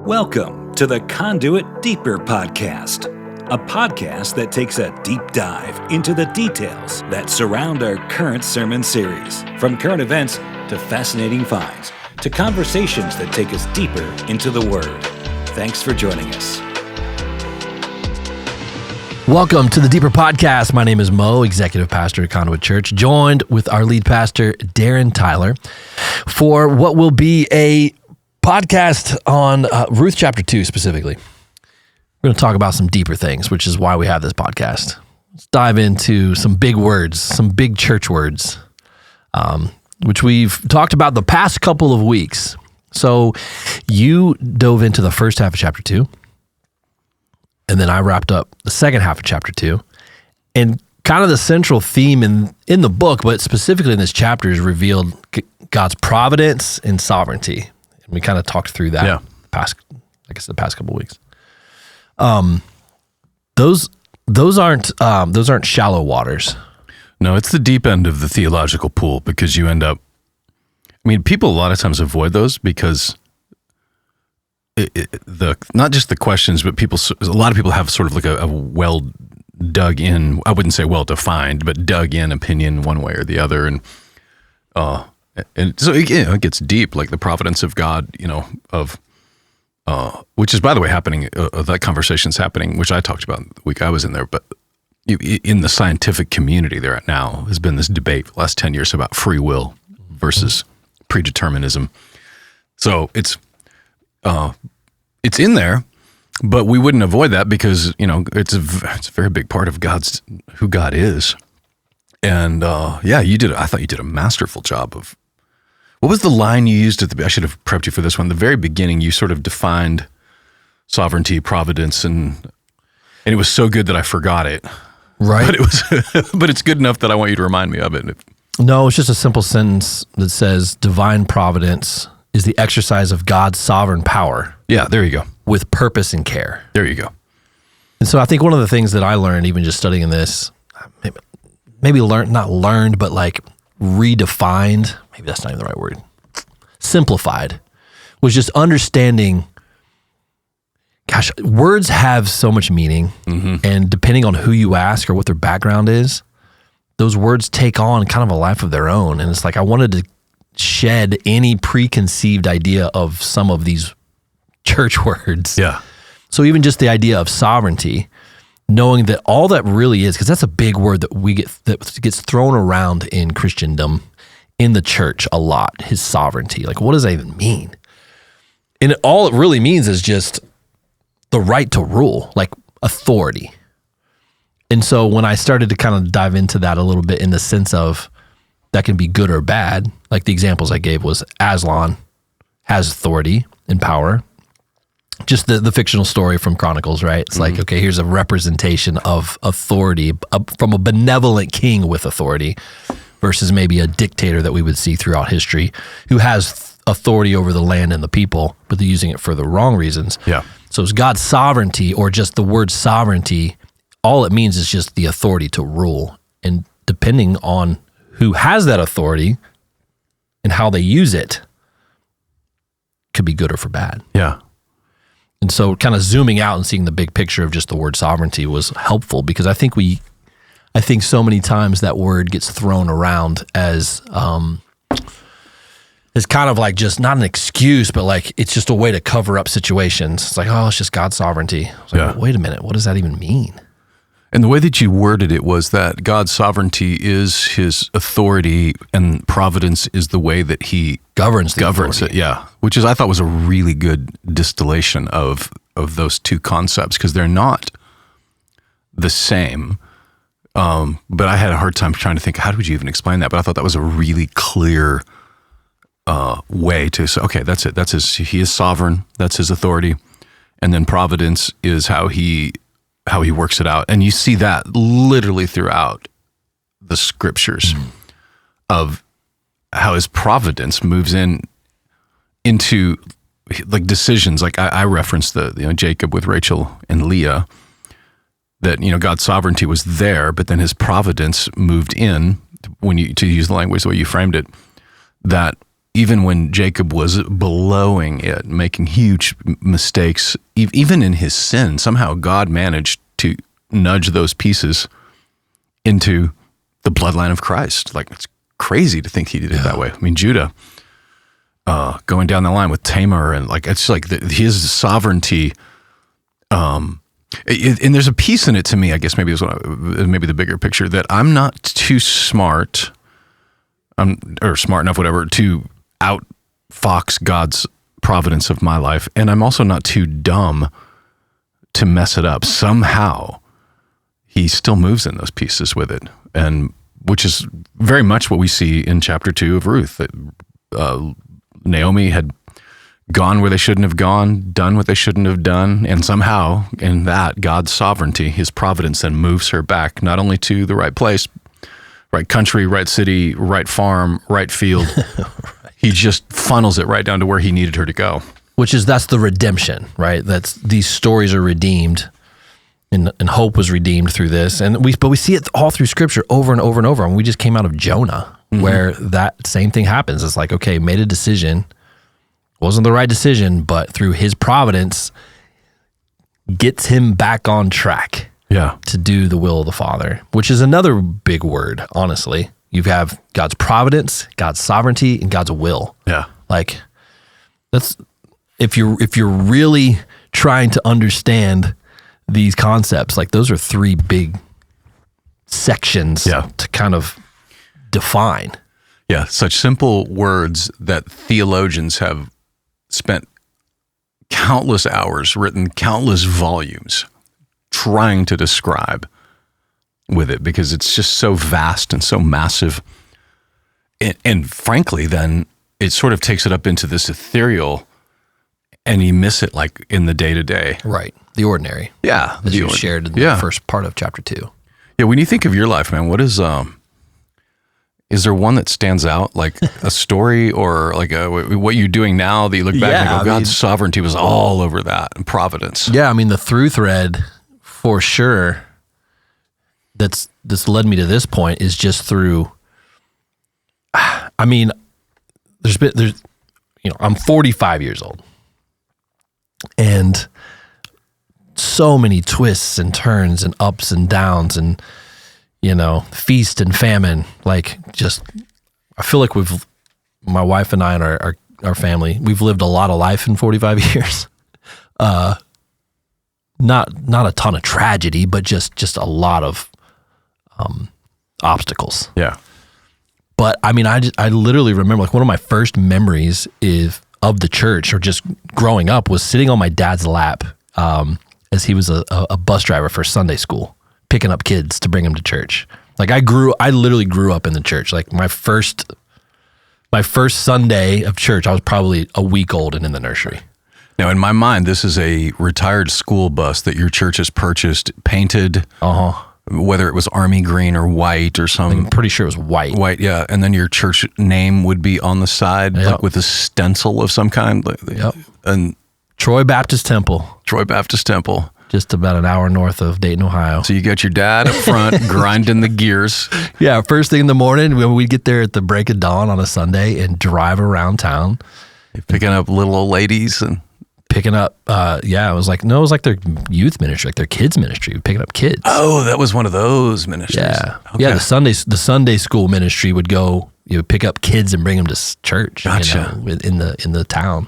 Welcome to the Conduit Deeper podcast, a podcast that takes a deep dive into the details that surround our current sermon series, from current events to fascinating finds to conversations that take us deeper into the Word. Thanks for joining us. Welcome to the Deeper Podcast. My name is Mo, Executive Pastor at Conduit Church, joined with our lead pastor, Darren Tyler, for what will be a podcast on Ruth chapter 2 specifically. We're going to talk about some deeper things, which is why we have this podcast. Let's dive into some big words, some big church words, which we've talked about the past couple of weeks. So you dove into the first half of chapter 2, and then I wrapped up the second half of chapter 2. And kind of the central theme in the book, but specifically in this chapter, is revealed God's providence and sovereignty. We kind of talked through that the past couple of weeks. Those aren't shallow waters. No, it's the deep end of the theological pool, because you end up, people a lot of times avoid those because not just the questions, but a lot of people have sort of like a well dug in, I wouldn't say well defined, but dug in opinion one way or the other. And so it gets deep, like the providence of God, which is, by the way, happening. That conversation's happening, which I talked about the week I was in there. But in the scientific community, there now has been this debate the last 10 years about free will versus predeterminism. So it's in there, but we wouldn't avoid that because it's a very big part of who God is. And I thought you did a masterful job of. What was the line you used I should have prepped you for this one. The very beginning, you sort of defined sovereignty, providence, and it was so good that I forgot it. Right. But it's good enough that I want you to remind me of it. No, it's just a simple sentence that says divine providence is the exercise of God's sovereign power. Yeah, there you go. With purpose and care. There you go. And so I think one of the things that I learned, even just studying this, not learned, but like redefined, maybe that's not even the right word, simplified, was just understanding, words have so much meaning, and depending on who you ask or what their background is, those words take on kind of a life of their own. And it's like I wanted to shed any preconceived idea of some of these church words. Yeah. So even just the idea of sovereignty, knowing that all that really is, because that's a big word that gets thrown around in Christendom, in the church a lot, his sovereignty. Like, what does that even mean? And all it really means is just the right to rule, like authority. And so when I started to kind of dive into that a little bit in the sense of that can be good or bad, like the examples I gave was Aslan has authority and power. Just the fictional story from Chronicles, right? It's like, okay, here's a representation of authority from a benevolent king with authority versus maybe a dictator that we would see throughout history who has authority over the land and the people, but they're using it for the wrong reasons. Yeah. So it's God's sovereignty, or just the word sovereignty, all it means is just the authority to rule. And depending on who has that authority and how they use it, could be good or for bad. Yeah. And so kind of zooming out and seeing the big picture of just the word sovereignty was helpful, because I think so many times that word gets thrown around as kind of like just not an excuse, but like it's just a way to cover up situations. It's like, oh, it's just God's sovereignty. It's like, wait a minute, what does that even mean? And the way that you worded it was that God's sovereignty is his authority, and providence is the way that he governs it. Yeah, which I thought was a really good distillation of those two concepts, because they're not the same. But I had a hard time trying to think, how would you even explain that? But I thought that was a really clear way to say, okay, that's it. He is sovereign. That's his authority. And then providence is how he works it out. And you see that literally throughout the scriptures of how his providence moves into like decisions. Like I referenced Jacob with Rachel and Leah, that, God's sovereignty was there, but then his providence moved in, to use the language the way you framed it, that even when Jacob was blowing it, making huge mistakes, even in his sin, somehow God managed to nudge those pieces into the bloodline of Christ. Like, it's crazy to think he did it that way. I mean, Judah, going down the line with Tamar, and like, it's like his sovereignty. And there's a piece in it to me, I guess maybe the bigger picture, that I'm not too smart, or smart enough, whatever, to outfox God's providence of my life. And I'm also not too dumb to mess it up. Somehow he still moves in those pieces with it. And which is very much what we see in chapter 2 of Ruth. That Naomi had gone where they shouldn't have gone, done what they shouldn't have done. And somehow in that, God's sovereignty, his providence, then moves her back, not only to the right place, right country, right city, right farm, right field. Right. He just funnels it right down to where he needed her to go. That's the redemption, right? These stories are redeemed, and hope was redeemed through this. But we see it all through Scripture over and over and over. And we just came out of Jonah, where that same thing happens. It's like, okay, made a decision, wasn't the right decision, but through his providence, gets him back on track. Yeah, to do the will of the Father, which is another big word, honestly. You have God's providence, God's sovereignty, and God's will. Yeah. Like, that's if you're really trying to understand these concepts, like, those are three big sections to kind of define. Yeah, such simple words that theologians have spent countless hours, written countless volumes trying to describe with it, because it's just so vast and so massive. And frankly, then it sort of takes it up into this ethereal, and you miss it like in the day-to-day. Right. The ordinary. Yeah. As you shared in the first part of chapter 2. Yeah. When you think of your life, man, what is there one that stands out, like a story or like what you're doing now that you look back and go, God's sovereignty was all over that, and providence? Yeah. I mean, the through thread for sure that's led me to this point is just through, I mean, I'm 45 years old, and so many twists and turns and ups and downs and, feast and famine. Like, just, I feel like my wife and I and our family, we've lived a lot of life in 45 years. Not a ton of tragedy, but just a lot of obstacles. Yeah. But I mean, I literally remember, like, one of my first memories of the church, or just growing up, was sitting on my dad's lap as he was a bus driver for Sunday school, picking up kids to bring them to church. Like, I literally grew up in the church. Like, my first Sunday of church, I was probably a week old and in the nursery. Now, in my mind, this is a retired school bus that your church has purchased, painted, whether it was army green or white or something. I'm pretty sure it was white. White, yeah. And then your church name would be on the side, like with a stencil of some kind. Yep. And Troy Baptist Temple. Just about an hour north of Dayton, Ohio. So you got your dad up front grinding the gears. Yeah, first thing in the morning, when we'd get there at the break of dawn on a Sunday and drive around town. Picking up little old ladies and... Picking up, it was like their youth ministry, like their kids ministry, picking up kids. Oh, that was one of those ministries. Yeah. Okay. Yeah, the Sunday school ministry would go, pick up kids and bring them to church. Gotcha. In the town.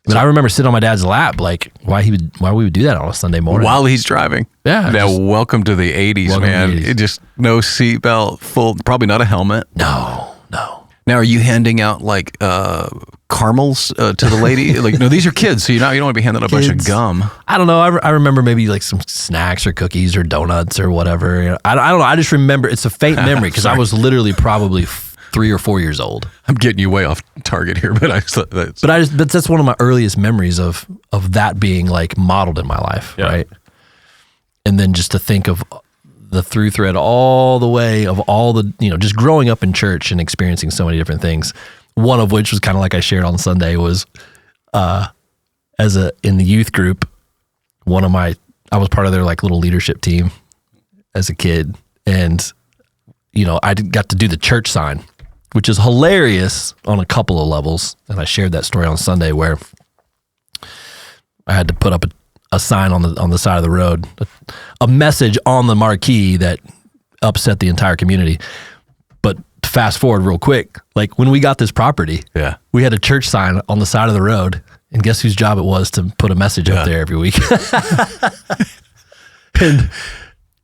But I remember sitting on my dad's lap, like, why we would do that on a Sunday morning. While he's driving. Yeah. Now, welcome to the 80s, man. It just no seatbelt, probably not a helmet. No. Now, are you handing out like caramels to the lady? Like, no, these are kids, so you don't want to be handing out a bunch of gum. I don't know. I remember maybe like some snacks or cookies or donuts or whatever. I don't know. I just remember, it's a faint memory because I was literally probably 3 or 4 years old. I'm getting you way off target here, but that's one of my earliest memories of that being like modeled in my life, right? And then just to think of the through thread all the way of all the, just growing up in church and experiencing so many different things. One of which was kind of like I shared on Sunday was, in the youth group, I was part of their like little leadership team as a kid. And, I got to do the church sign which is hilarious on a couple of levels. And I shared that story on Sunday where I had to put up a sign on the side of the road, a message on the marquee that upset the entire community. But fast forward real quick, like when we got this property, we had a church sign on the side of the road, and guess whose job it was to put a message up there every week?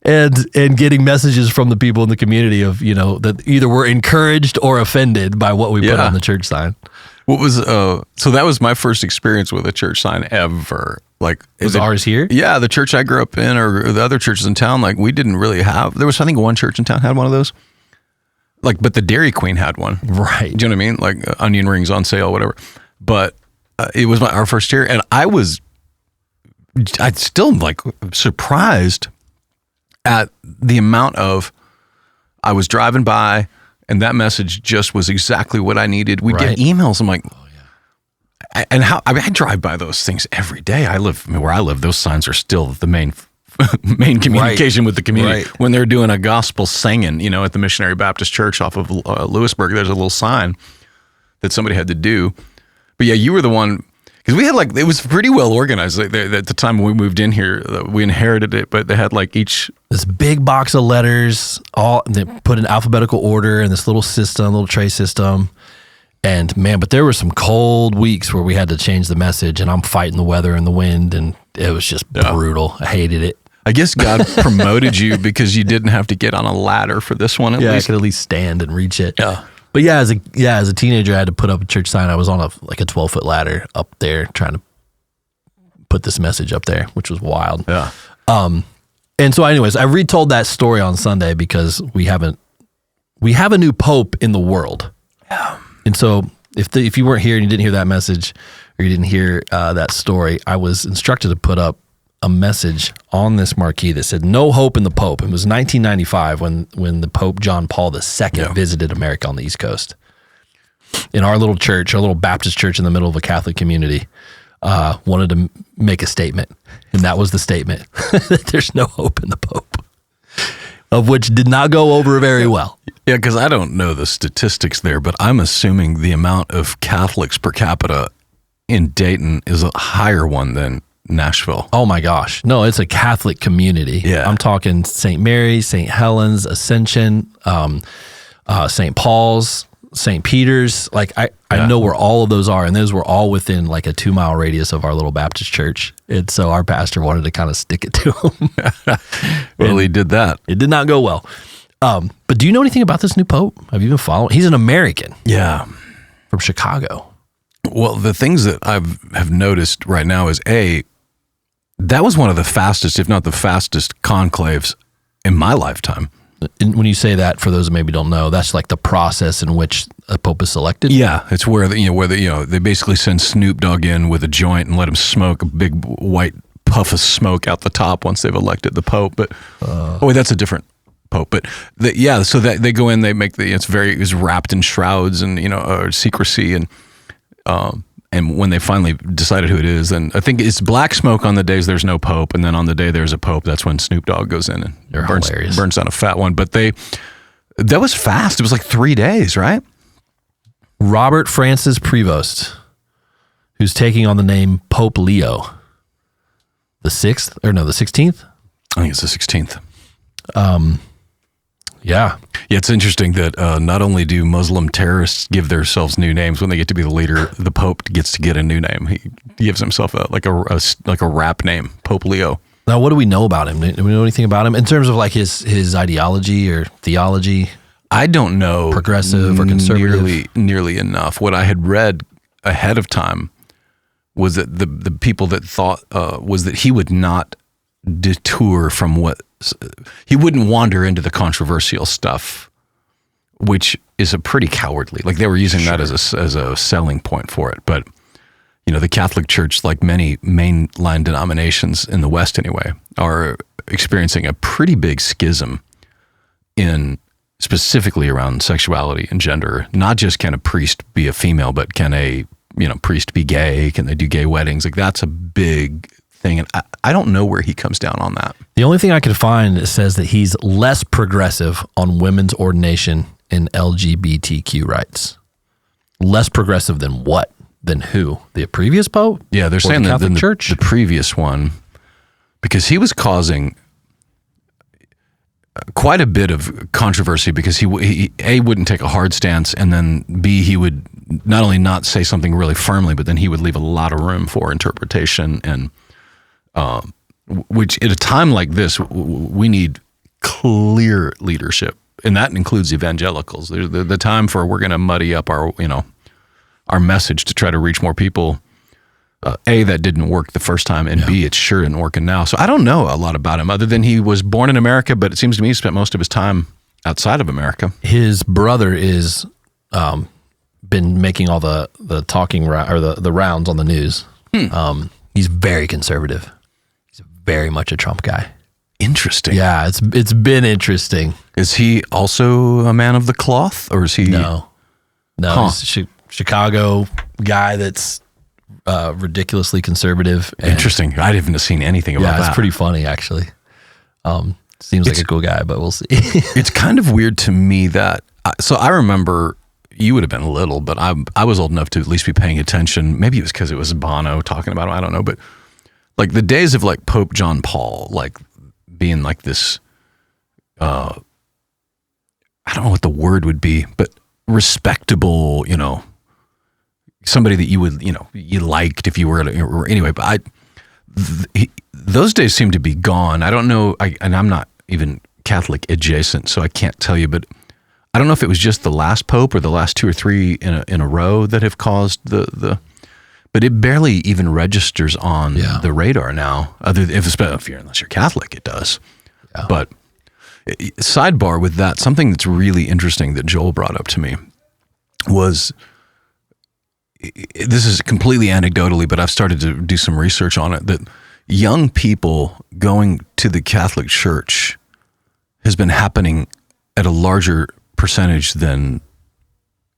and getting messages from the people in the community of, that either were encouraged or offended by what we put on the church sign. What was so that was my first experience with a church sign ever. Like, was ours here? Yeah, the church I grew up in, or the other churches in town, like we didn't really have. There was, I think, one church in town had one of those. Like, but the Dairy Queen had one, right? Do you know what I mean? Like onion rings on sale, whatever. But it was our first year, and I'd still like surprised at the amount of. I was driving by, and that message just was exactly what I needed. We'd get emails. I'm like, and how I drive by those things every day. Where I live, those signs are still the main communication with the community. When they're doing a gospel singing, at the Missionary Baptist Church off of Lewisburg, there's a little sign that somebody had to do. But yeah, you were the one, because we had it was pretty well organized. At the time when we moved in here, we inherited it, but they had this big box of letters, they put in alphabetical order in this little tray system. And man, but there were some cold weeks where we had to change the message, and I'm fighting the weather and the wind, and it was just brutal. I hated it. I guess God promoted you because you didn't have to get on a ladder for this one. At least. I could at least stand and reach it. Yeah. But as a teenager, I had to put up a church sign. I was on a 12-foot ladder up there trying to put this message up there, which was wild. Yeah. And so anyways, I retold that story on Sunday because we have a new pope in the world. Yeah. And so if you weren't here and you didn't hear that message, or you didn't hear that story, I was instructed to put up a message on this marquee that said "No hope in the Pope." It was 1995 when the Pope John Paul II visited America on the East Coast. In our little church, our little Baptist church in the middle of a Catholic community, wanted to make a statement, and that was the statement that there's no hope in the Pope, of which did not go over very well. Yeah, because I don't know the statistics there, but I'm assuming the amount of Catholics per capita in Dayton is a higher one than Nashville. Oh my gosh. No, it's a Catholic community. Yeah. I'm talking St. Mary's, St. Helens, Ascension, St. Paul's, St. Peter's. I know where all of those are, and those were all within a 2-mile radius of our little Baptist church. And so our pastor wanted to kind of stick it to him. Well, he did that. It did not go well. But do you know anything about this new pope? Have you been following? He's an American. Yeah. From Chicago. Well, the things that have noticed right now is that was one of the fastest, if not the fastest, conclaves in my lifetime. And when you say that, for those who maybe don't know, that's the process in which a pope is selected. Yeah, it's where they basically send Snoop Dogg in with a joint and let him smoke a big white puff of smoke out the top once they've elected the pope. But that's a different pope. But so that they go in, they make it's wrapped in shrouds and secrecy and when they finally decided who it is, and I think it's black smoke on the days there's no pope, and then on the day there's a pope, that's when Snoop Dogg goes in and burns down a fat one. But that was fast. It was 3 days, right? Robert Francis Prevost, who's taking on the name Pope Leo the 16th? I think it's the 16th. Yeah, it's interesting that not only do Muslim terrorists give themselves new names when they get to be the leader, the Pope gets to get a new name. He gives himself a rap name, Pope Leo. Now, what do we know about him? Do we know anything about him in terms of his ideology or theology? I don't know. Progressive or conservative? Nearly enough. What I had read ahead of time was that the people that thought was that he would not detour from he wouldn't wander into the controversial stuff, which is a pretty cowardly. They were using that as a selling point for it. But the Catholic Church, like many mainline denominations in the West anyway, are experiencing a pretty big schism in specifically around sexuality and gender. Not just can a priest be a female, but can a priest be gay? Can they do gay weddings? That's a big thing, and I don't know where he comes down on that. The only thing I could find says that he's less progressive on women's ordination in LGBTQ rights. Less progressive than what? Than who? The previous pope? Yeah, they're saying that the previous one, because he was causing quite a bit of controversy because he A, wouldn't take a hard stance, and then B, he would not only not say something really firmly, but then he would leave a lot of room for interpretation, and which at a time like this, we need clear leadership, and that includes evangelicals. The time for we're going to muddy up our message to try to reach more people. A, that didn't work the first time, and B, it's sure isn't working now. So I don't know a lot about him other than he was born in America, but it seems to me he spent most of his time outside of America. His brother is been making all the talking or the rounds on the news. He's very conservative. He's very much a Trump guy. Interesting. Yeah, it's been interesting. Is he also a man of the cloth, or is he? No, he's a Chicago guy that's ridiculously conservative. Interesting. I haven't seen anything about that. Yeah, it's pretty funny, actually. Seems like a cool guy, but we'll see. It's kind of weird to me that, so I remember, you would have been little, but I was old enough to at least be paying attention. Maybe it was because it was Bono talking about him. I don't know. But like the days of like Pope John Paul, like being like this, I don't know what the word would be, but respectable, somebody that you would, you liked if you were, anyway, but those days seem to be gone. I don't know. And I'm not even Catholic adjacent, so I can't tell you, but I don't know if it was just the last Pope or the last 2 or 3 in a row that have caused but it barely even registers on the radar now, unless you're Catholic, it does. Yeah. But sidebar with that, something that's really interesting that Joel brought up to me was, this is completely anecdotally, but I've started to do some research on it, that young people going to the Catholic Church has been happening at a larger percentage than,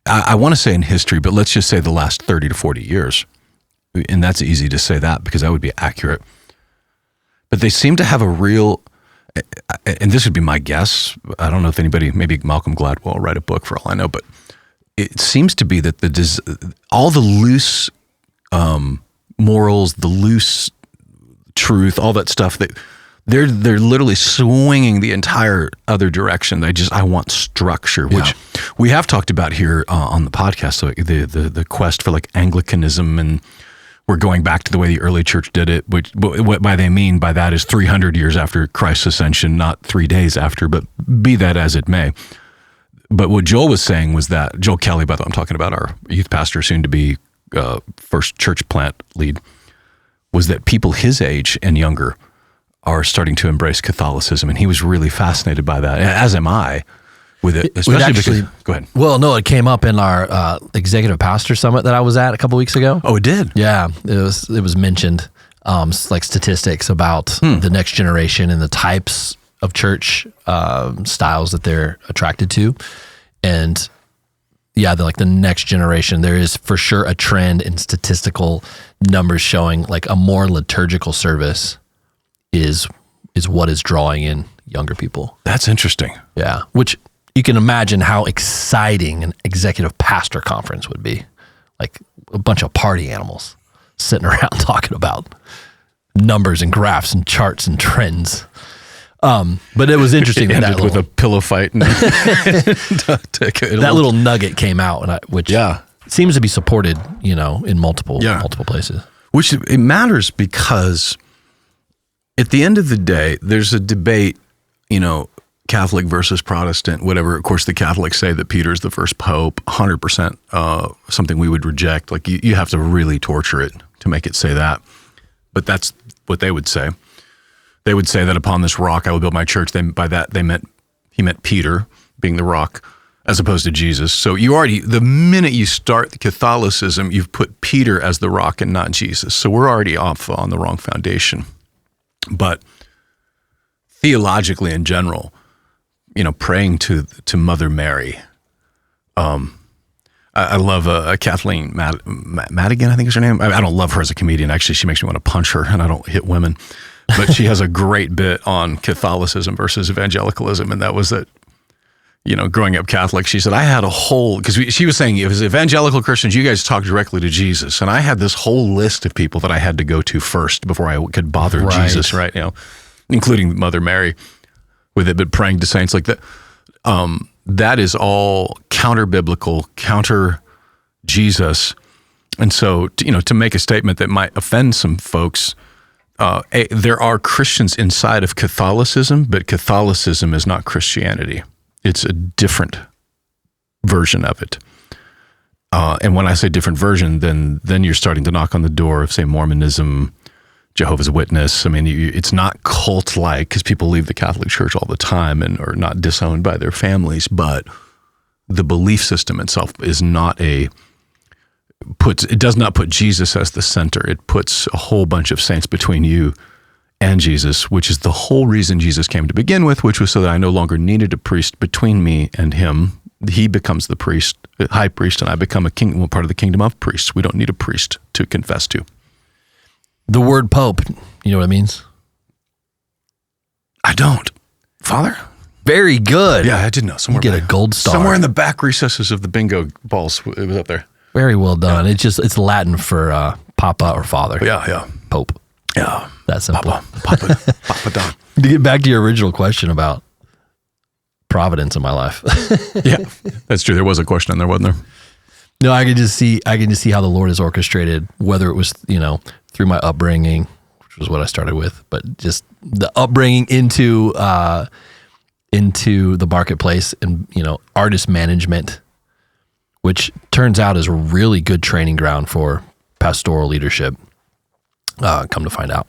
I want to say in history, but let's just say the last 30 to 40 years. And that's easy to say that because that would be accurate. But they seem to have a real, and this would be my guess, I don't know if anybody, maybe Malcolm Gladwell will write a book for all I know, but it seems to be that all the loose morals, the loose truth, all that stuff, that they're literally swinging the entire other direction. I want structure, which we have talked about here on the podcast. So the quest for like Anglicanism, and we're going back to the way the early church did it. Which what they mean by that is 300 years after Christ's ascension, not 3 days after. But be that as it may. But what Joel was saying was that, Joel Kelly, by the way, I'm talking about our youth pastor, soon to be first church plant lead, was that people his age and younger are starting to embrace Catholicism. And he was really fascinated by that, as am I, with it. Especially because, go ahead. Well, no, it came up in our executive pastor summit that I was at a couple weeks ago. Oh, it did? Yeah, it was mentioned, like statistics about the next generation and the types of church styles that they're attracted to. And the next generation, there is for sure a trend in statistical numbers showing like a more liturgical service is what is drawing in younger people. That's interesting. Yeah, which you can imagine how exciting an executive pastor conference would be. Like a bunch of party animals sitting around talking about numbers and graphs and charts and trends. But it was interesting that ended with a pillow fight. And that little nugget came out, which seems to be supported, in multiple places. Which it matters because at the end of the day, there's a debate, Catholic versus Protestant, whatever. Of course, the Catholics say that Peter's the first pope, 100% something we would reject. Like you have to really torture it to make it say that. But that's what they would say. They would say that upon this rock I will build my church. By that he meant Peter being the rock, as opposed to Jesus. So the minute you start the Catholicism, you've put Peter as the rock and not Jesus. So we're already off on the wrong foundation. But theologically in general, praying to Mother Mary. I love Kathleen Madigan, I think is her name. I don't love her as a comedian. Actually, she makes me want to punch her, and I don't hit women. But she has a great bit on Catholicism versus evangelicalism, and that was that, growing up Catholic, she said, I had a whole, because she was saying, it was evangelical Christians, you guys talk directly to Jesus. And I had this whole list of people that I had to go to first before I could bother Jesus, right? Including Mother Mary with it, but praying to saints like that. That is all counter-biblical, counter-Jesus. And so, to make a statement that might offend some folks, there are Christians inside of Catholicism, but Catholicism is not Christianity. It's a different version of it. And when I say different version, then you're starting to knock on the door of, say, Mormonism, Jehovah's Witness. I mean, it's not cult-like, because people leave the Catholic Church all the time and are not disowned by their families, but the belief system itself is not it does not put Jesus as the center. It puts a whole bunch of saints between you and Jesus, which is the whole reason Jesus came to begin with, which was so that I no longer needed a priest between me and him. He becomes the priest, high priest, and I become part of the kingdom of priests. We don't need a priest to confess to. The word pope, you know what it means? I don't. Father? Very good. Yeah, I did know. Somewhere you get a gold star. Somewhere in the back recesses of the bingo balls, it was up there. Very well done. Yeah. It's Latin for Papa or Father. Yeah. Pope. Yeah. That's simple. Papa Don. To get back to your original question about Providence in my life. Yeah, that's true. There was a question in there, wasn't there? No, I can just see how the Lord has orchestrated, whether it was, through my upbringing, which was what I started with, but just the upbringing into the marketplace and, artist management, which turns out is a really good training ground for pastoral leadership. Come to find out,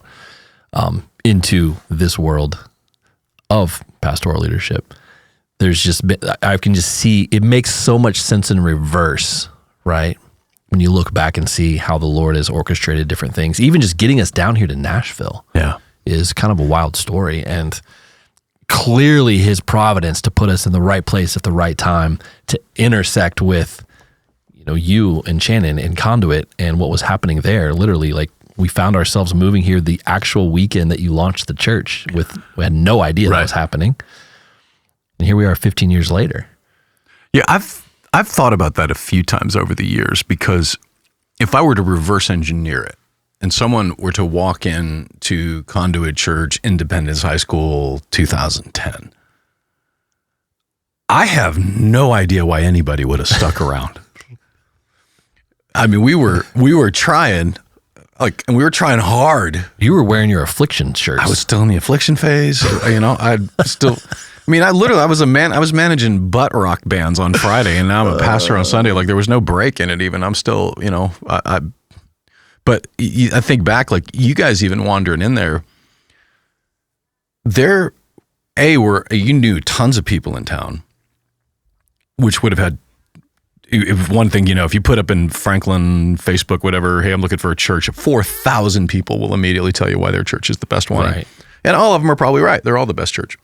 into this world of pastoral leadership, I can just see, it makes so much sense in reverse, right? When you look back and see how the Lord has orchestrated different things, even just getting us down here to Nashville is kind of a wild story. And clearly his providence to put us in the right place at the right time to intersect with, you and Shannon and Conduit and what was happening there. Literally, like, we found ourselves moving here the actual weekend that you launched the church we had no idea that was happening. And here we are 15 years later. Yeah, I've thought about that a few times over the years, because if I were to reverse engineer it and someone were to walk in to Conduit Church, Independence High School, 2010, I have no idea why anybody would have stuck around. I mean, we were trying, and we were trying hard. You were wearing your affliction shirts. I was still in the affliction phase. I was managing butt rock bands on Friday, and now I'm a pastor on Sunday. Like, there was no break in it even. I'm still, but I think back, like, you guys even wandering in there, you knew tons of people in town, which would have had, if one thing, if you put up in Franklin, Facebook, whatever, hey, I'm looking for a church, 4,000 people will immediately tell you why their church is the best one. Right. And all of them are probably right. They're all the best church.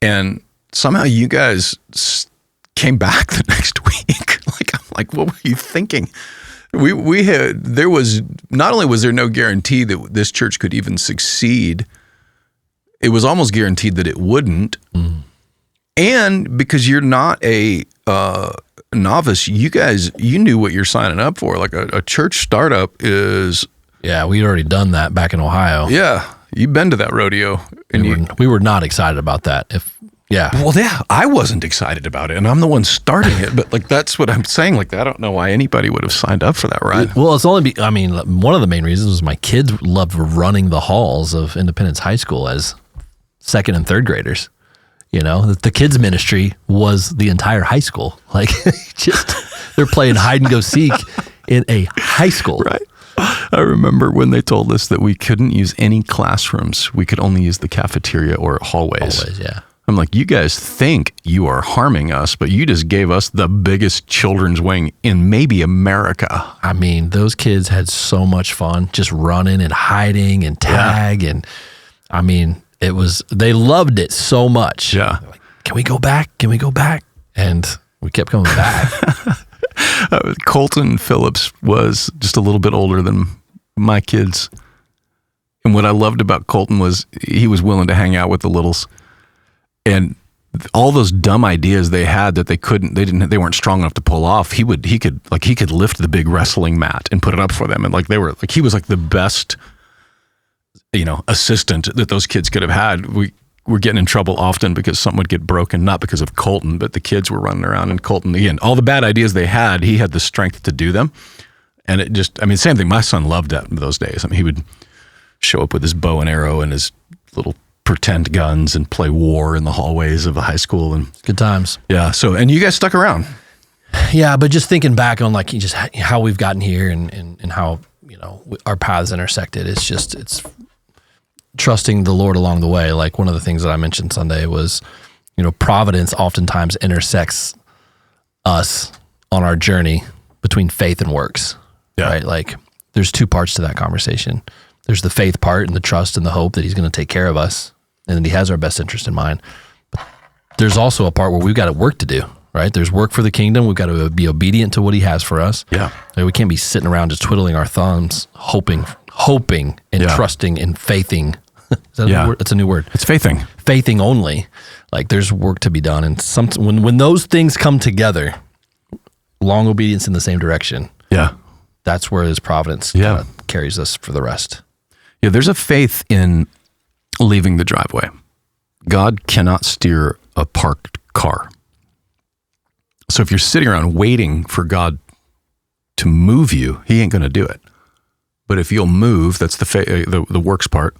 And somehow you guys came back the next week. I'm like, what were you thinking? There was, not only was there no guarantee that this church could even succeed, it was almost guaranteed that it wouldn't. Mm. And because you're not a novice, you knew what you're signing up for. Like a church startup is. Yeah, we'd already done that back in Ohio. Yeah, you've been to that rodeo. And we were not excited about that. Well, yeah, I wasn't excited about it, and I'm the one starting it. But that's what I'm saying. Like, I don't know why anybody would have signed up for that ride. Well, it's only. One of the main reasons was my kids loved running the halls of Independence High School as second and third graders. The kids ministry was the entire high school. Like, they're playing hide and go seek in a high school. Right. I remember when they told us that we couldn't use any classrooms. We could only use the cafeteria or hallways. Yeah. I'm like, you guys think you are harming us, but you just gave us the biggest children's wing in maybe America. I mean, those kids had so much fun just running and hiding and tag. Yeah. And they loved it so much. Yeah. Like, can we go back? Can we go back? And we kept coming back. Colton Phillips was just a little bit older than my kids. And what I loved about Colton was he was willing to hang out with the littles. And all those dumb ideas they had that they weren't strong enough to pull off. He could lift the big wrestling mat and put it up for them, and he was like the best, assistant that those kids could have had. We were getting in trouble often because something would get broken, not because of Colton, but the kids were running around, and Colton, again, all the bad ideas they had, he had the strength to do them. And it just, same thing. My son loved that in those days. He would show up with his bow and arrow and his little pretend guns and play war in the hallways of a high school, and good times. Yeah. So, and you guys stuck around. Yeah, but just thinking back on just how we've gotten here and how our paths intersected. It's trusting the Lord along the way. Like one of the things that I mentioned Sunday was, Providence oftentimes intersects us on our journey between faith and works. Yeah. Right. Like there's two parts to that conversation. There's the faith part and the trust and the hope that He's going to take care of us and that He has our best interest in mind. But there's also a part where we've got work to do, right? There's work for the kingdom. We've got to be obedient to what He has for us. Yeah. Like we can't be sitting around just twiddling our thumbs, hoping and trusting and faithing. Is that a word? That's a new word. It's faithing. Faithing only. Like there's work to be done. And when those things come together, long obedience in the same direction. Yeah. That's where His providence carries us for the rest. Yeah, there's a faith in leaving the driveway. God cannot steer a parked car. So if you're sitting around waiting for God to move you, He ain't going to do it. But if you'll move, that's the works part,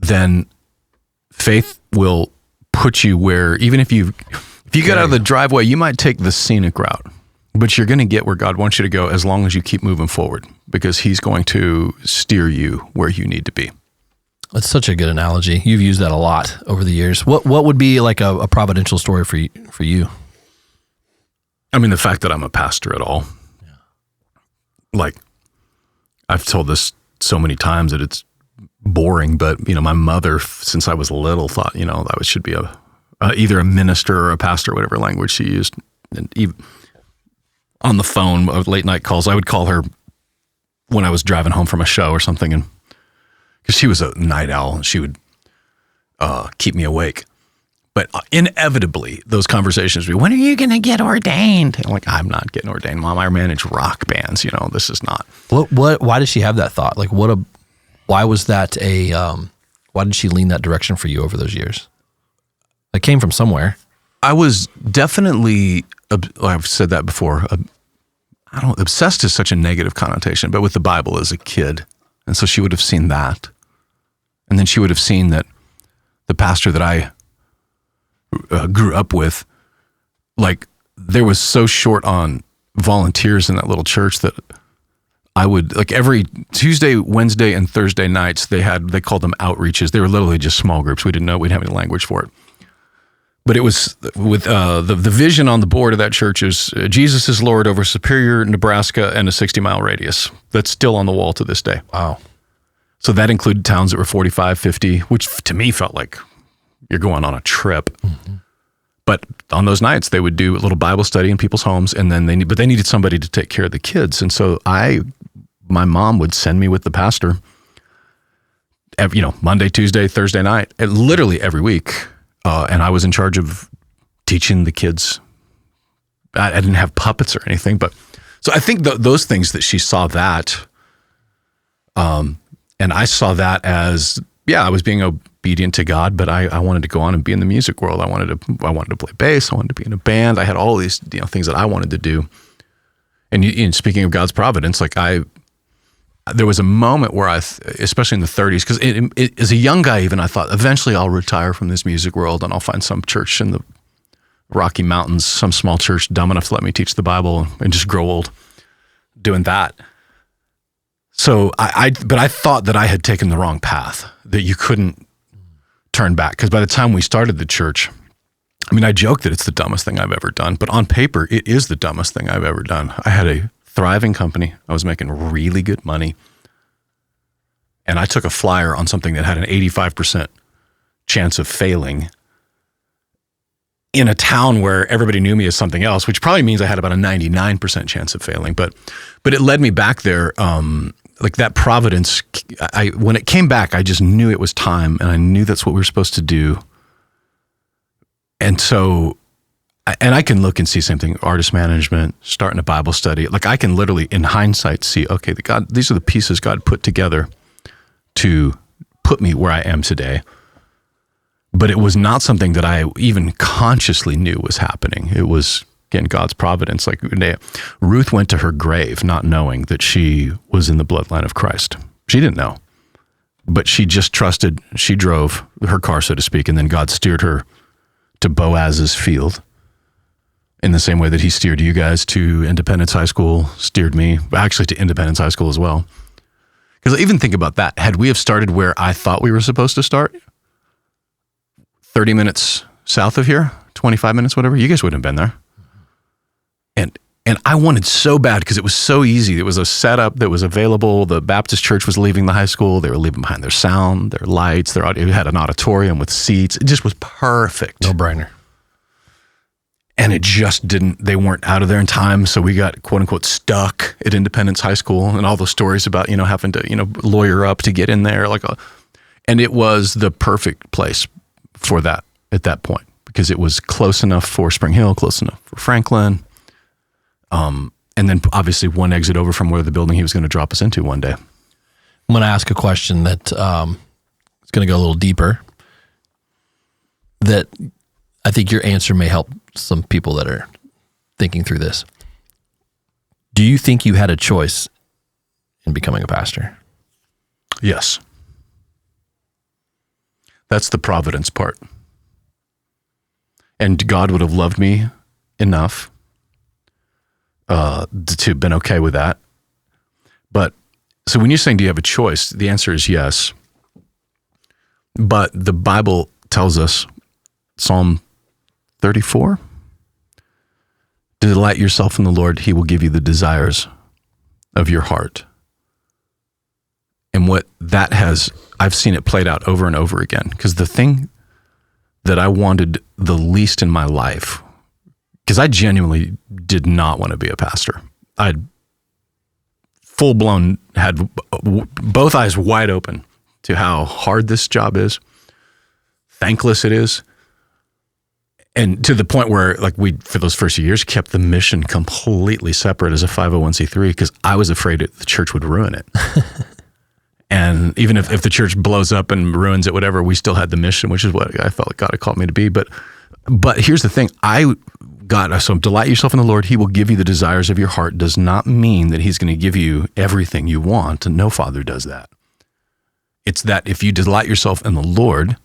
then faith will put you where, even if you get out of the driveway, you might take the scenic route, but you're going to get where God wants you to go as long as you keep moving forward, because He's going to steer you where you need to be. That's such a good analogy. You've used that a lot over the years. What would be like a providential story for you? The fact that I'm a pastor at all. Yeah. Like, I've told this so many times that it's boring, but my mother, since I was little, thought that I should be either a minister or a pastor, whatever language she used. And even on the phone, late night calls, I would call her when I was driving home from a show or something, and because she was a night owl, and she would keep me awake. But inevitably, those conversations would be, when are you going to get ordained? I'm like, I'm not getting ordained, Mom. I manage rock bands. This is not. Why did she have that thought? Like, why was that why did she lean that direction for you over those years? It came from somewhere. I was definitely, I've said that before, obsessed is such a negative connotation, but with the Bible as a kid. And so she would have seen that. And then she would have seen that the pastor that I grew up with, like, there was so short on volunteers in that little church that I would, like, every Tuesday, Wednesday, and Thursday nights, they called them outreaches. They were literally just small groups. We didn't know we'd have any language for it. But it was with the vision on the board of that church is Jesus is Lord over Superior, Nebraska, and a 60-mile radius. That's still on the wall to this day. Wow. So that included towns that were 45, 50, which to me felt like you're going on a trip. Mm-hmm. But on those nights, they would do a little Bible study in people's homes, and then they needed somebody to take care of the kids. And so my mom would send me with the pastor, Monday, Tuesday, Thursday night, literally every week. And I was in charge of teaching the kids. I didn't have puppets or anything, but so I think those things that she saw that, and I saw that as, I was being obedient to God, but I wanted to go on and be in the music world. I wanted to play bass. I wanted to be in a band. I had all these things that I wanted to do. And speaking of God's providence, like there was a moment where especially in the 30s, because as a young guy even, I thought eventually I'll retire from this music world and I'll find some church in the Rocky Mountains, some small church dumb enough to let me teach the Bible and just grow old doing that. So but I thought that I had taken the wrong path, that you couldn't turn back. Because by the time we started the church, I joke that it's the dumbest thing I've ever done, but on paper, it is the dumbest thing I've ever done. I had a thriving company. I was making really good money. And I took a flyer on something that had an 85% chance of failing in a town where everybody knew me as something else, which probably means I had about a 99% chance of failing. But it led me back there. Like that providence, when it came back, I just knew it was time, and I knew that's what we were supposed to do. And so, and I can look and see same thing, artist management, starting a Bible study. Like I can literally in hindsight see, okay, these are the pieces God put together to put me where I am today. But it was not something that I even consciously knew was happening. It was, again, God's providence. Like Ruth went to her grave not knowing that she was in the bloodline of Christ. She didn't know, but she just trusted. She drove her car, so to speak, and then God steered her to Boaz's field in the same way that he steered you guys to Independence High School, steered me actually to Independence High School as well. Because even think about that. Had we have started where I thought we were supposed to start, 30 minutes south of here, 25 minutes, whatever, you guys wouldn't have been there. And I wanted so bad because it was so easy. It was a setup that was available. The Baptist church was leaving the high school. They were leaving behind their sound, their lights, their audio. It had an auditorium with seats. It just was perfect. No brainer. And it just didn't, they weren't out of there in time. So we got quote unquote stuck at Independence High School, and all those stories about, having to, lawyer up to get in there. And it was the perfect place for that at that point, because it was close enough for Spring Hill, close enough for Franklin. And then obviously one exit over from where the building he was going to drop us into one day. I'm going to ask a question that is going to go a little deeper, that I think your answer may help some people that are thinking through this. Do you think you had a choice in becoming a pastor? Yes. That's the providence part. And God would have loved me enough to have been okay with that. But so when you're saying, do you have a choice? The answer is yes. But the Bible tells us, Psalm 34, delight yourself in the Lord, he will give you the desires of your heart. And what that has, I've seen it played out over and over again, because the thing that I wanted the least in my life, because I genuinely did not want to be a pastor. I'd full-blown had both eyes wide open to how hard this job is, thankless it is, and to the point where we, for those first years, kept the mission completely separate as a 501c3 because I was afraid the church would ruin it. And even if the church blows up and ruins it, whatever, we still had the mission, which is what I felt like God had called me to be. But here's the thing. So delight yourself in the Lord. He will give you the desires of your heart does not mean that he's going to give you everything you want. And no father does that. It's that if you delight yourself in the Lord,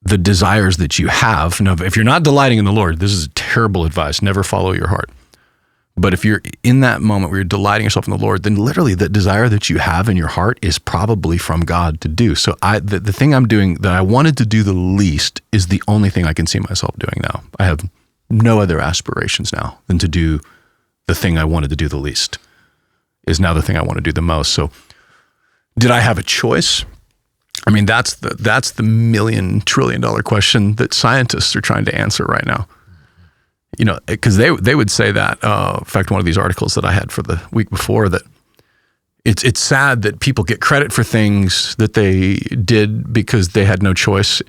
the desires that you have. Now, if you're not delighting in the Lord, this is terrible advice. Never follow your heart. But if you're in that moment where you're delighting yourself in the Lord, then literally the desire that you have in your heart is probably from God to do. So the thing I'm doing that I wanted to do the least is the only thing I can see myself doing now. I have no other aspirations now than to do the thing I wanted to do the least is now the thing I want to do the most. So did I have a choice? I mean, that's the $1 million trillion question that scientists are trying to answer right now. Because they would say that, in fact, one of these articles that I had for the week before, that it's sad that people get credit for things that they did because they had no choice.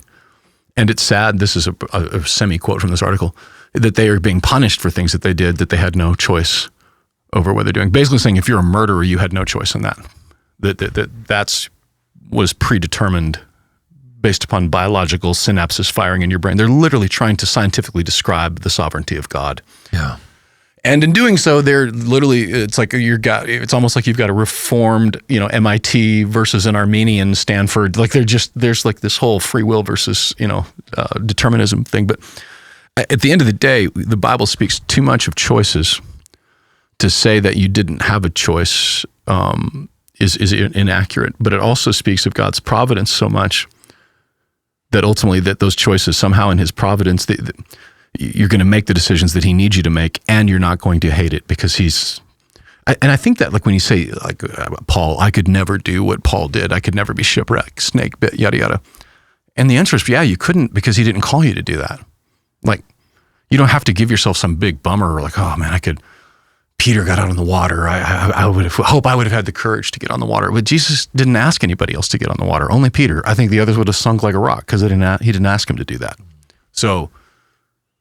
And it's sad, this is a semi-quote from this article, that they are being punished for things that they did that they had no choice over what they're doing. Basically saying if you're a murderer, you had no choice in that. That's was predetermined based upon biological synapses firing in your brain. They're literally trying to scientifically describe the sovereignty of God. Yeah. And in doing so, they're literally, it's almost like you've got a reformed, MIT versus an Armenian Stanford. There's this whole free will versus, determinism thing. But at the end of the day, the Bible speaks too much of choices to say that you didn't have a choice is inaccurate. But it also speaks of God's providence so much that ultimately that those choices somehow in his providence, you're going to make the decisions that he needs you to make, and you're not going to hate it because and I think that when you say Paul, I could never do what Paul did. I could never be shipwrecked, snake bit, yada, yada. And the answer is, yeah, you couldn't because he didn't call you to do that. You don't have to give yourself some big bummer oh man, Peter got out on the water. I would have had the courage to get on the water. But Jesus didn't ask anybody else to get on the water. Only Peter. I think the others would have sunk like a rock because he didn't ask him to do that. So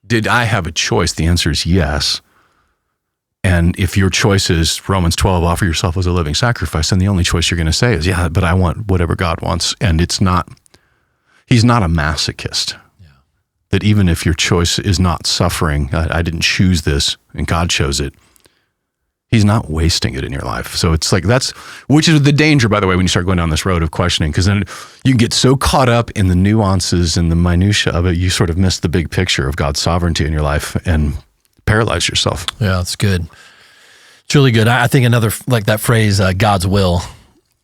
did I have a choice? The answer is yes. And if your choice is Romans 12, offer yourself as a living sacrifice, then the only choice you're going to say is, yeah, but I want whatever God wants. And he's not a masochist. Yeah. That even if your choice is not suffering, I didn't choose this and God chose it, he's not wasting it in your life. So it's like which is the danger, by the way, when you start going down this road of questioning, because then you can get so caught up in the nuances and the minutia of it, you sort of miss the big picture of God's sovereignty in your life and paralyze yourself. Yeah, that's good. It's really good. I think another, like that phrase, God's will,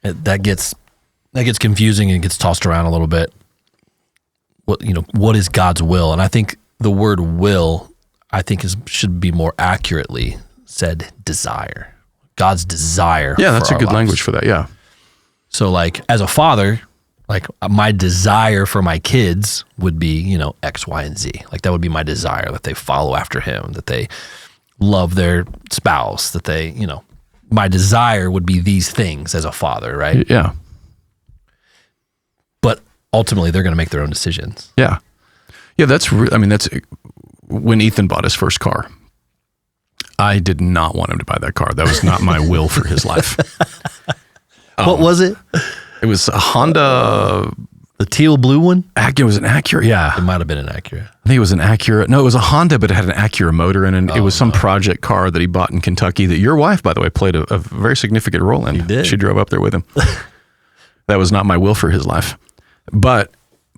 that gets confusing and gets tossed around a little bit. What is God's will? And I think the word will, should be more accurately said desire. God's desire. Yeah, that's for a good lives. language for that. Yeah. So like as a father, like my desire for my kids would be, X, Y, and Z. Like that would be my desire, that they follow after him, that they love their spouse, that they, my desire would be these things as a father, right? Yeah. But ultimately they're going to make their own decisions. Yeah. Yeah, that's when Ethan bought his first car. I did not want him to buy that car. That was not my will for his life. What was it? It was a Honda. The teal blue one? It was an Acura. Yeah. It might have been an Acura. I think it was an Acura. No, it was a Honda, but it had an Acura motor in it. It was some project car that he bought in Kentucky that your wife, by the way, played a very significant role in. She did. She drove up there with him. That was not my will for his life. But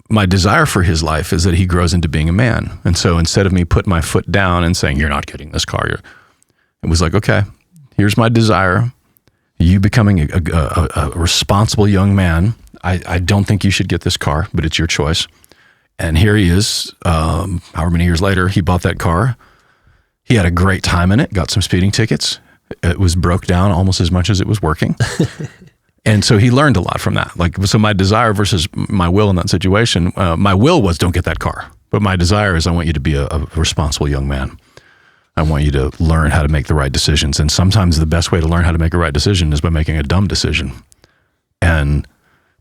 my desire for his life is that he grows into being a man. And so instead of me putting my foot down and saying, you're not getting this car, it was like, okay, here's my desire. You becoming a responsible young man. I don't think you should get this car, but it's your choice. And here he is, however many years later, he bought that car. He had a great time in it, got some speeding tickets. It was broke down almost as much as it was working. And so he learned a lot from that. So my desire versus my will in that situation, my will was don't get that car. But my desire is I want you to be a responsible young man. I want you to learn how to make the right decisions. And sometimes the best way to learn how to make a right decision is by making a dumb decision. And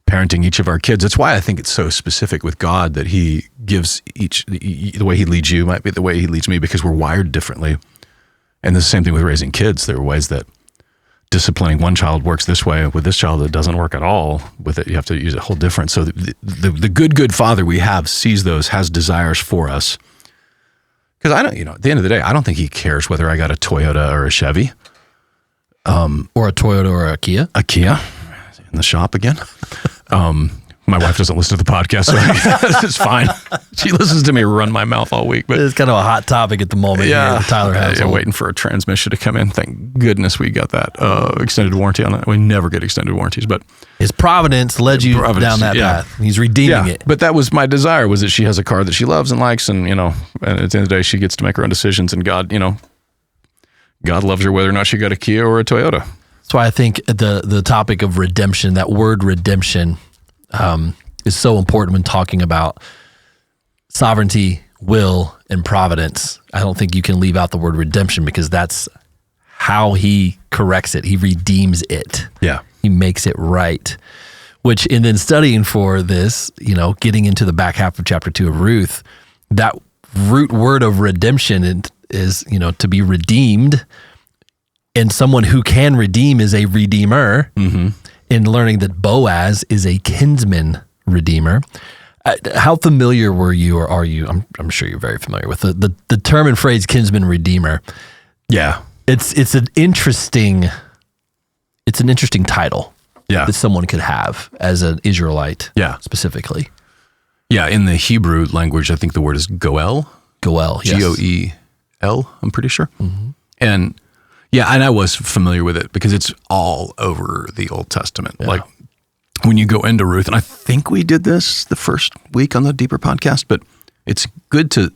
parenting each of our kids. That's why I think it's so specific with God that he gives the way he leads you might be the way he leads me, because we're wired differently. And the same thing with raising kids. There are ways that disciplining one child works this way. With this child, it doesn't work at all. With it, you have to use a whole different. So the good father we have sees those, has desires for us. Because I don't, at the end of the day, I don't think he cares whether I got a Toyota or a Chevy. Or a Toyota or a Kia. A Kia. In the shop again. My wife doesn't listen to the podcast, so it's fine. She listens to me run my mouth all week. But it's kind of a hot topic at the moment. Yeah, here at the Tyler household. Yeah, waiting for a transmission to come in. Thank goodness we got that extended warranty on that. We never get extended warranties, but his providence led you down that path. He's redeeming it. But that was my desire, was that she has a car that she loves and likes, and and at the end of the day, she gets to make her own decisions. And God, God loves her whether or not she got a Kia or a Toyota. That's why I think the topic of redemption, that word redemption, is so important when talking about sovereignty, will, and providence. I don't think you can leave out the word redemption, because that's how he corrects it. He redeems it. Yeah. He makes it right. Which, and then studying for this, getting into the back half of chapter 2 of Ruth, that root word of redemption is, to be redeemed. And someone who can redeem is a redeemer. Mm-hmm. In learning that Boaz is a kinsman redeemer. How familiar were you, or are you? I'm sure you're very familiar with the term and phrase kinsman redeemer. Yeah, it's an interesting title. Yeah, that someone could have as an Israelite. Yeah, specifically. Yeah, in the Hebrew language, I think the word is goel. Goel, yes. G-O-E-L. I'm pretty sure. Mm-hmm. And I was familiar with it because it's all over the Old Testament. Yeah. Like when you go into Ruth, and I think we did this the first week on the Deeper podcast, but it's good to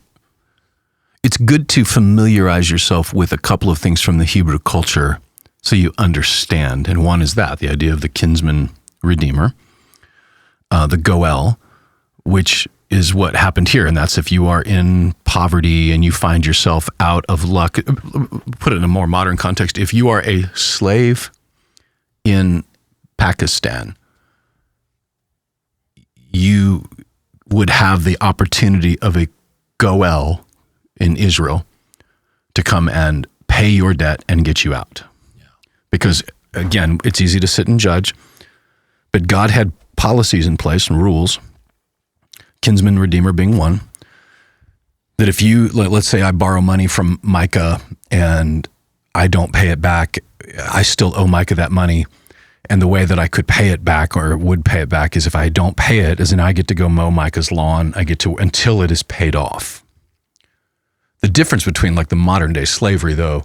familiarize yourself with a couple of things from the Hebrew culture so you understand. And one is the idea of the kinsman redeemer, the goel, which is what happened here. And that's if you are in poverty and you find yourself out of luck. Put it in a more modern context. If you are a slave in Pakistan, you would have the opportunity of a Goel in Israel to come and pay your debt and get you out. Yeah. Because, again, it's easy to sit and judge, but God had policies in place and rules, kinsman redeemer being one, that if you, let's say I borrow money from Micah and I don't pay it back, I still owe Micah that money. And the way that I could pay it back or would pay it back is if I don't pay it, as in I get to go mow Micah's lawn, I get to, until it is paid off. The difference between like the modern day slavery though,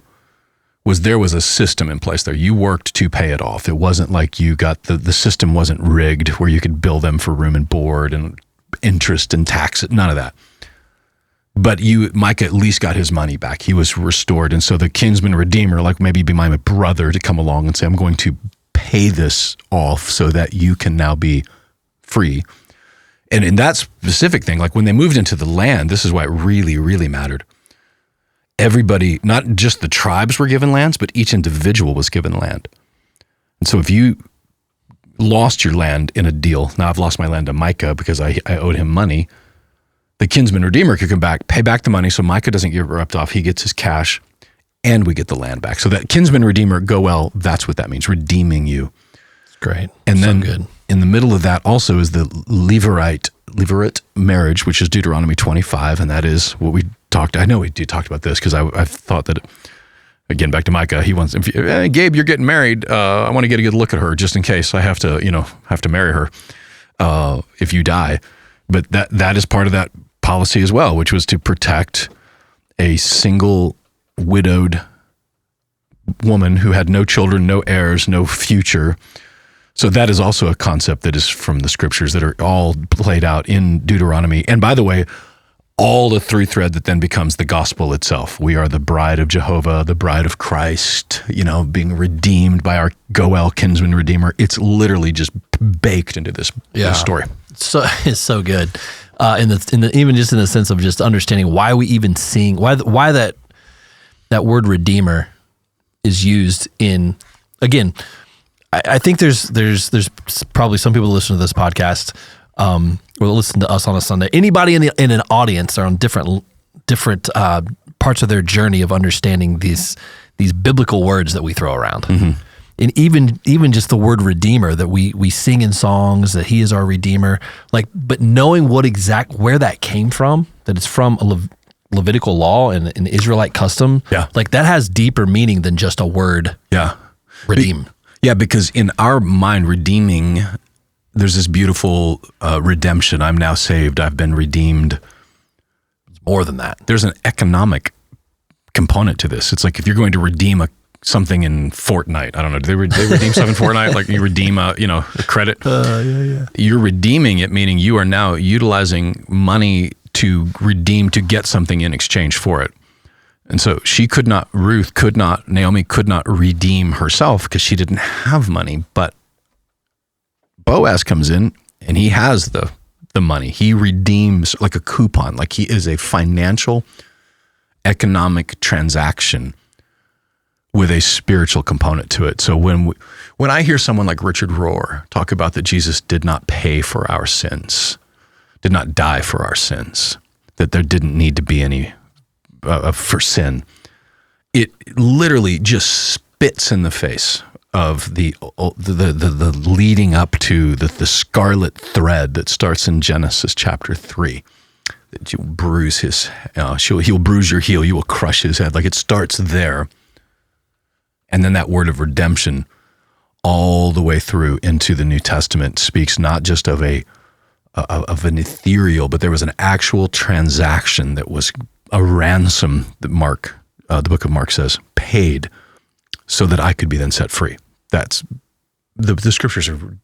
was there was a system in place there. You worked to pay it off. It wasn't like you got, the system wasn't rigged where you could bill them for room and board and interest and tax, none of that. But Micah at least got his money back. He was restored. And so the kinsman redeemer, like maybe be my brother to come along and say, I'm going to pay this off so that you can now be free. And in that specific thing, like when they moved into the land, this is why it really, really mattered. Everybody, not just the tribes were given lands, but each individual was given land. And so if you lost your land in a deal, now I've lost my land to Micah because I owed him money, the kinsman redeemer could come back, pay back the money so Micah doesn't get ripped off. He gets his cash and we get the land back. So that kinsman redeemer, Goel, that's what that means, redeeming you. It's great. And then good. In the middle of that also is the Levirate marriage, which is Deuteronomy 25. And that is what we talked, I know we talked about this because I thought that, again, back to Micah, he wants, Gabe, you're getting married. I want to get a good look at her just in case I have to marry her if you die. But that is part of that policy as well, which was to protect a single widowed woman who had no children, no heirs, no future. So that is also a concept that is from the scriptures that are all played out in Deuteronomy. And by the way, all the through thread that then becomes the gospel itself. We are the bride of Jehovah, the bride of Christ, being redeemed by our Goel kinsman redeemer. It's literally just baked into this story. So it's so good. Even just in the sense of just understanding why we even seeing why that word redeemer is used in, again, I think there's probably some people who listen to this podcast or listen to us on a Sunday. Anybody in an audience are on different parts of their journey of understanding these biblical words that we throw around. Mm-hmm. And even just the word redeemer that we sing in songs, that he is our redeemer, but knowing where that came from, that it's from a Levitical law and an Israelite custom, that has deeper meaning than just a word. Yeah. Redeem. Because in our mind, redeeming, there's this beautiful redemption. I'm now saved. I've been redeemed. It's more than that. There's an economic component to this. It's like if you're going to redeem something in Fortnite, I don't know, do they redeem stuff in Fortnite? Like you redeem a credit? Yeah. You're redeeming it, meaning you are now utilizing money to redeem, to get something in exchange for it. And so Naomi could not redeem herself because she didn't have money, but Boaz comes in and he has the money. He redeems like a coupon, like he is a financial, economic transaction with a spiritual component to it. So when I hear someone like Richard Rohr talk about that Jesus did not pay for our sins, did not die for our sins, that there didn't need to be any for sin, it literally just spits in the face of the leading up to the scarlet thread that starts in Genesis chapter 3. That you'll bruise he'll bruise your heel, you will crush his head. Like it starts there. And then that word of redemption all the way through into the New Testament speaks not just of an ethereal, but there was an actual transaction that was a ransom that the book of Mark says, paid so that I could be then set free. That's the scriptures are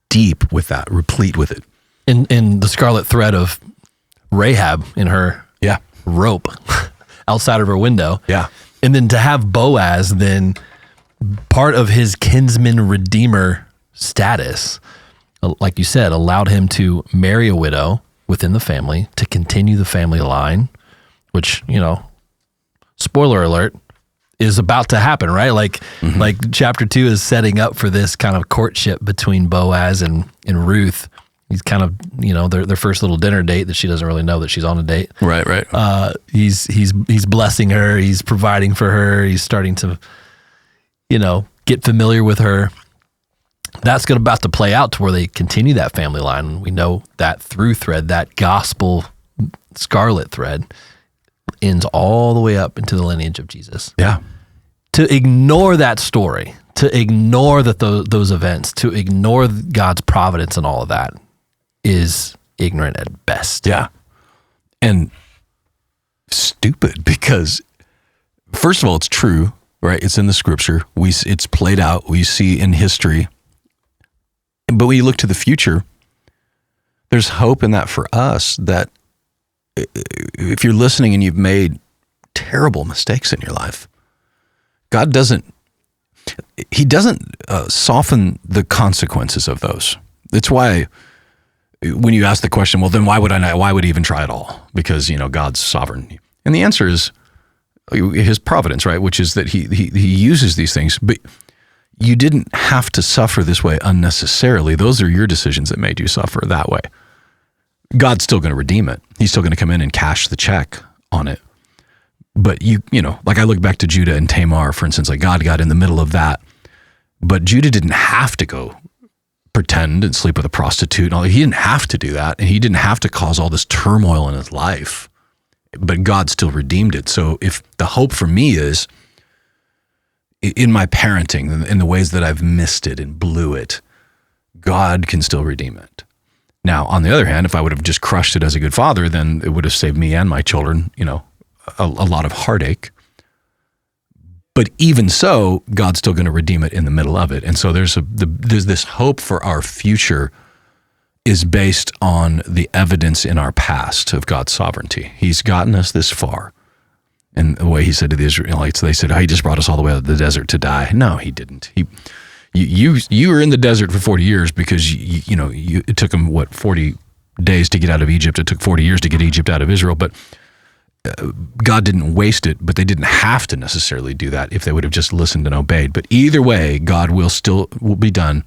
deep with that, replete with it. In the scarlet thread of Rahab in her rope outside of her window. Yeah. And then to have Boaz then part of his kinsman redeemer status, like you said, allowed him to marry a widow within the family to continue the family line, which, spoiler alert, is about to happen, right? Like chapter 2 is setting up for this kind of courtship between Boaz and Ruth, He's kind of, their first little dinner date that she doesn't really know that she's on a date. Right. He's blessing her. He's providing for her. He's starting to, get familiar with her. That's about to play out to where they continue that family line. We know that through thread, that gospel scarlet thread, ends all the way up into the lineage of Jesus. Yeah. To ignore that story, to ignore those events, to ignore God's providence and all of that is ignorant at best. Yeah. And stupid, because first of all, it's true, right? It's in the scripture. It's played out. We see in history. But when you look to the future, there's hope in that for us, that if you're listening and you've made terrible mistakes in your life, God doesn't soften the consequences of those. It's why when you ask the question, well, then why would he even try at all? Because, God's sovereign. And the answer is his providence, right? Which is that he uses these things, but you didn't have to suffer this way unnecessarily. Those are your decisions that made you suffer that way. God's still going to redeem it. He's still going to come in and cash the check on it. But like I look back to Judah and Tamar, for instance, like God got in the middle of that. But Judah didn't have to go pretend and sleep with a prostitute. He didn't have to do that. And he didn't have to cause all this turmoil in his life. But God still redeemed it. So if the hope for me is in my parenting, in the ways that I've missed it and blew it, God can still redeem it. Now, on the other hand, if I would have just crushed it as a good father, then it would have saved me and my children, a lot of heartache. But even so, God's still going to redeem it in the middle of it. And so there's this hope for our future is based on the evidence in our past of God's sovereignty. He's gotten us this far. And the way he said to the Israelites, they said, he just brought us all the way out of the desert to die. No, he didn't. You were in the desert for 40 years because it took them 40 days to get out of Egypt. It took 40 years to get Egypt out of Israel, but God didn't waste it, but they didn't have to necessarily do that if they would have just listened and obeyed. But either way, God will be done.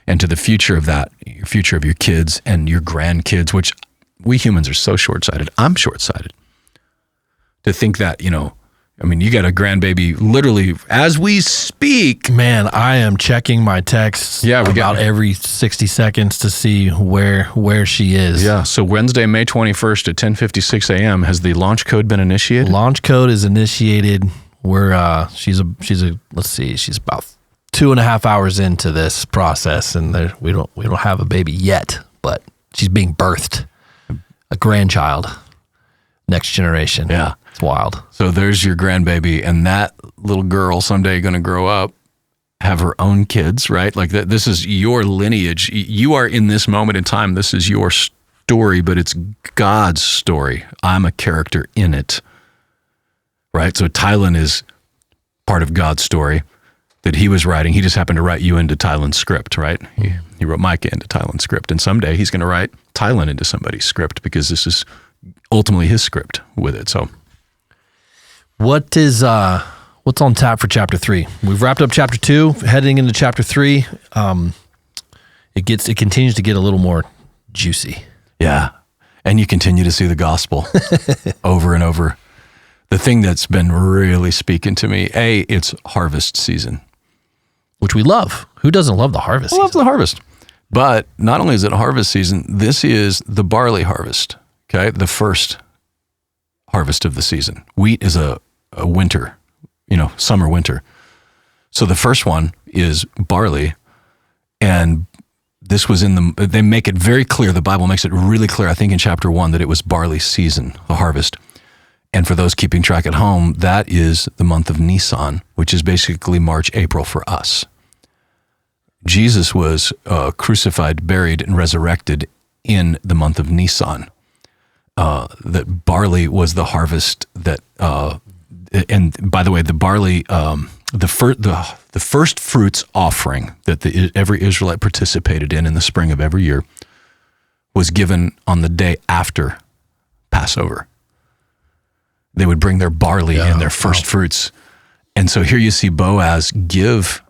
And to the future of that, your future of your kids and your grandkids, which we humans are so short-sighted. I'm short-sighted to think that, you got a grandbaby literally as we speak. Man, I am checking my texts about every 60 seconds to see where she is. Yeah, so Wednesday, May 21st at 10:56 a.m. has the launch code been initiated? Launch code is initiated. She's about 2.5 hours into this process, and we don't have a baby yet, but she's being birthed, a grandchild, next generation. Yeah. It's wild. So there's your grandbaby, and that little girl someday going to grow up, have her own kids, right? Like that. This is your lineage. You are in this moment in time. This is your story, but it's God's story. I'm a character in it, right? So Tylen is part of God's story that he was writing. He just happened to write you into Tylen's script, right? He wrote Micah into Tylen's script, and someday he's going to write Tylen into somebody's script because this is ultimately his script with it. So. What's on tap for chapter 3? We've wrapped up chapter 2, heading into chapter 3. It continues to get a little more juicy. Yeah. And you continue to see the gospel over and over. The thing that's been really speaking to me, it's harvest season, which we love. Who doesn't love the harvest season? I love the harvest. But not only is it harvest season, this is the barley harvest. Okay. The first harvest of the season. Wheat is a winter, summer, winter. So the first one is barley, and this was they make it very clear, the Bible makes it really clear, I think in chapter 1, that it was barley season, the harvest. And for those keeping track at home, that is the month of Nisan, which is basically March, April for us. Jesus was crucified, buried, and resurrected in the month of Nisan. That barley was the harvest that, and by the way, the barley, the first fruits offering that every Israelite participated in the spring of every year was given on the day after Passover. They would bring their barley and their first fruits. And so here you see Boaz give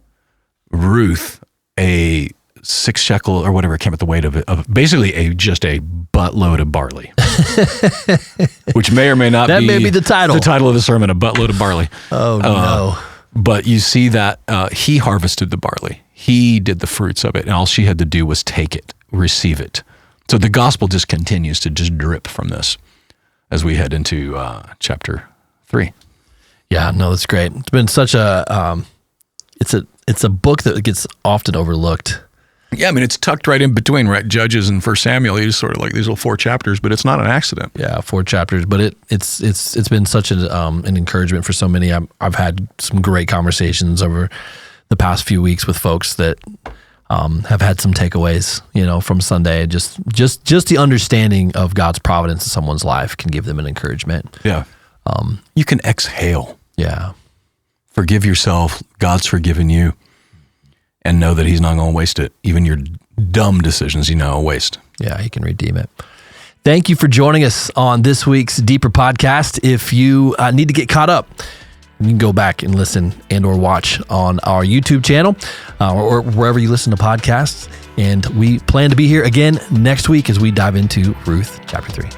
Ruth a 6 shekel or whatever, came at the weight of it, of basically just a buttload of barley, which may or may not that may be the title of the sermon, a buttload of barley. Oh no. But you see that he harvested the barley. He did the fruits of it, and all she had to do was take it, receive it. So the gospel just continues to just drip from this as we head into chapter 3. Yeah, no, that's great. It's been such a it's a book that gets often overlooked. Yeah, I mean, it's tucked right in between, right? Judges and 1 Samuel. It's sort of like these little 4 chapters, but it's not an accident. Yeah, 4 chapters, but it's been such an encouragement for so many. I've had some great conversations over the past few weeks with folks that have had some takeaways, from Sunday. Just the understanding of God's providence in someone's life can give them an encouragement. Yeah. You can exhale. Yeah. Forgive yourself. God's forgiven you. And know that he's not going to waste it. Even your dumb decisions, waste. Yeah, he can redeem it. Thank you for joining us on this week's Deeper Podcast. If you need to get caught up, you can go back and listen and or watch on our YouTube channel or wherever you listen to podcasts. And we plan to be here again next week as we dive into Ruth chapter 3.